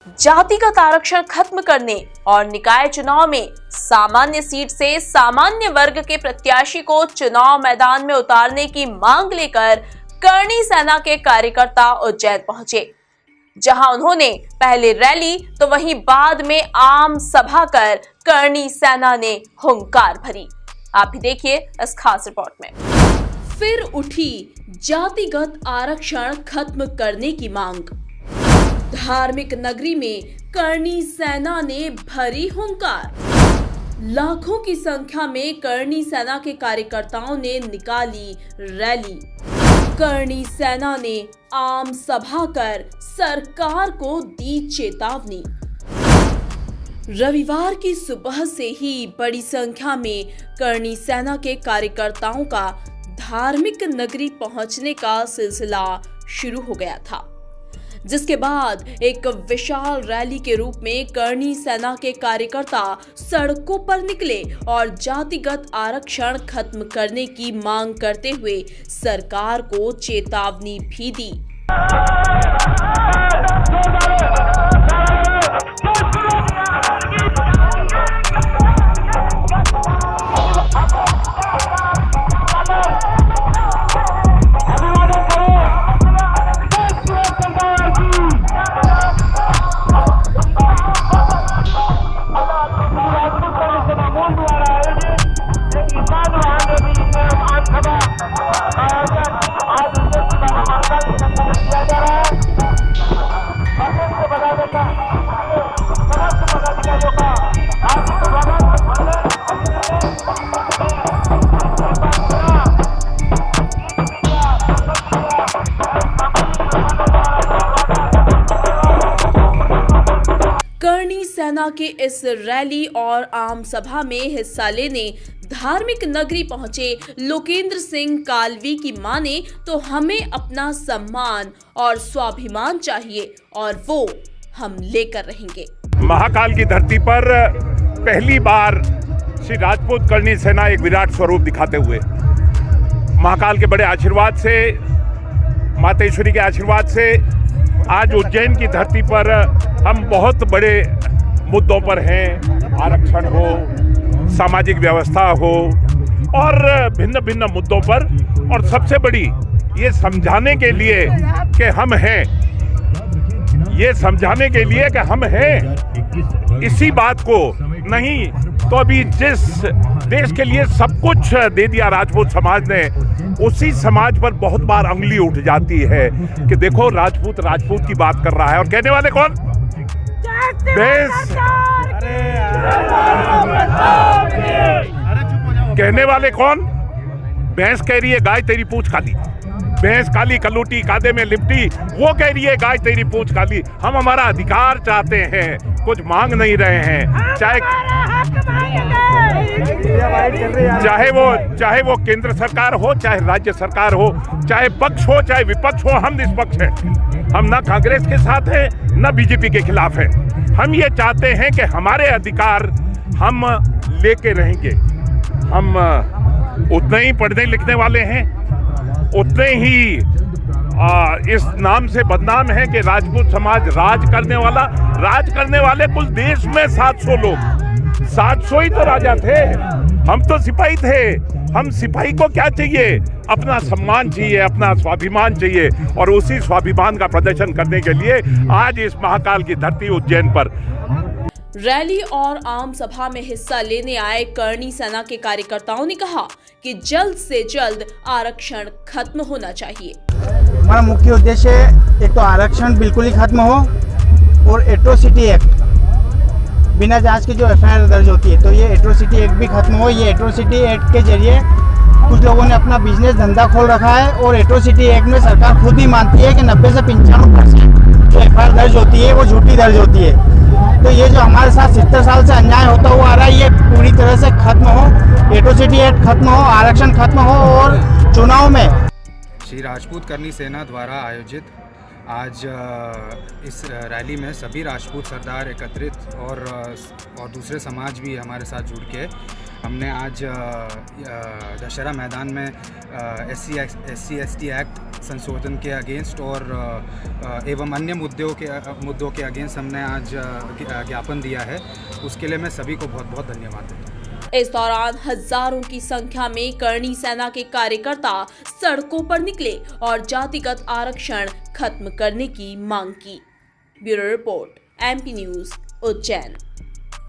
जातिगत आरक्षण खत्म करने और निकाय चुनाव में सामान्य सीट से सामान्य वर्ग के प्रत्याशी को चुनाव मैदान में उतारने की मांग लेकर करणी सेना के कार्यकर्ता उज्जैन पहुंचे, जहां उन्होंने पहले रैली तो वहीं बाद में आम सभा कर करणी सेना ने हुंकार भरी। आप भी देखिए इस खास रिपोर्ट में। फिर उठी जातिगत आरक्षण खत्म करने की मांग। धार्मिक नगरी में करणी सेना ने भरी हुंकार। लाखों की संख्या में करणी सेना के कार्यकर्ताओं ने निकाली रैली। करणी सेना ने आम सभा कर सरकार को दी चेतावनी। रविवार की सुबह से ही बड़ी संख्या में करणी सेना के कार्यकर्ताओं का धार्मिक नगरी पहुंचने का सिलसिला शुरू हो गया था, जिसके बाद एक विशाल रैली के रूप में करणी सेना के कार्यकर्ता सड़कों पर निकले और जातिगत आरक्षण खत्म करने की मांग करते हुए सरकार को चेतावनी भी दी। करणी सेना के इस रैली और आम सभा में हिस्सा लेने धार्मिक नगरी पहुंचे लोकेंद्र सिंह कालवी की माने तो हमें अपना सम्मान और स्वाभिमान चाहिए और वो हम लेकर रहेंगे। महाकाल की धरती पर पहली बार श्री राजपूत करणी सेना एक विराट स्वरूप दिखाते हुए महाकाल के बड़े आशीर्वाद से, मातेश्वरी के आशीर्वाद से आज उज्जैन की धरती पर हम बहुत बड़े मुद्दों पर हैं। आरक्षण हो, सामाजिक व्यवस्था हो और भिन्न भिन्न मुद्दों पर, और सबसे बड़ी ये समझाने के लिए कि हम हैं, ये समझाने के लिए कि हम हैं। इसी बात को नहीं तो अभी जिस देश के लिए सब कुछ दे दिया राजपूत समाज ने, उसी समाज पर बहुत बार उंगली उठ जाती है कि देखो राजपूत राजपूत की बात कर रहा है। और कहने वाले कौन? कहने वाले कौन? भैंस कह रही है गाय तेरी पूंछ काली, भैंस काली कलूटी कादे में लिपटी, वो कह रही है गाय तेरी पूंछ काली। हम हमारा अधिकार चाहते हैं, कुछ मांग नहीं रहे हैं। चाहे वो केंद्र सरकार हो, चाहे राज्य सरकार हो, चाहे पक्ष हो चाहे विपक्ष हो, हम निष्पक्ष हैं। हम ना कांग्रेस के साथ हैं ना बीजेपी के खिलाफ हैं। हम ये चाहते हैं कि हमारे अधिकार हम लेके रहेंगे। हम उतने ही पढ़ने लिखने वाले हैं, उतने ही इस नाम से बदनाम है कि राजपूत समाज राज करने वाले कुल देश में 700 लोग, 700 ही तो राजा थे। हम तो सिपाही थे। हम सिपाही को क्या चाहिए? अपना सम्मान चाहिए, अपना स्वाभिमान चाहिए, और उसी स्वाभिमान का प्रदर्शन करने के लिए आज इस महाकाल की धरती उज्जैन पर रैली और आम सभा में हिस्सा लेने आए करणी सेना के कार्यकर्ताओं ने कहा कि जल्द से जल्द आरक्षण खत्म होना चाहिए। हमारा मुख्य उद्देश्य एक तो आरक्षण बिल्कुल ही खत्म हो और एट्रोसिटी एक्ट, बिना जांच के जो एफआईआर दर्ज होती है, तो ये एट्रोसिटी एक्ट भी खत्म हो। ये एट्रोसिटी एक्ट के जरिए कुछ लोगों ने अपना बिजनेस धंधा खोल रखा है और एट्रोसिटी एक्ट में सरकार खुद भी मानती है कि 90 से 95% जो एफआईआर दर्ज होती है वो झूठी दर्ज होती है। तो ये जो हमारे साथ 70 साल से अन्याय होता हुआ आ रहा है, ये पूरी तरह से खत्म हो, एट्रोसिटी एक्ट खत्म हो, आरक्षण खत्म हो और चुनाव में श्री राजपूत करणी सेना द्वारा आयोजित आज इस रैली में सभी राजपूत सरदार एकत्रित और दूसरे समाज भी हमारे साथ जुड़ के हमने आज दशहरा मैदान में SC/ST एक्ट संशोधन के अगेंस्ट और एवं अन्य मुद्दों के अगेंस्ट हमने आज ज्ञापन दिया है। उसके लिए मैं सभी को बहुत बहुत धन्यवाद देता हूँ। इस दौरान हजारों की संख्या में करणी सेना के कार्यकर्ता सड़कों पर निकले और जातिगत आरक्षण खत्म करने की मांग की। Bureau report, MP news, Ujjain.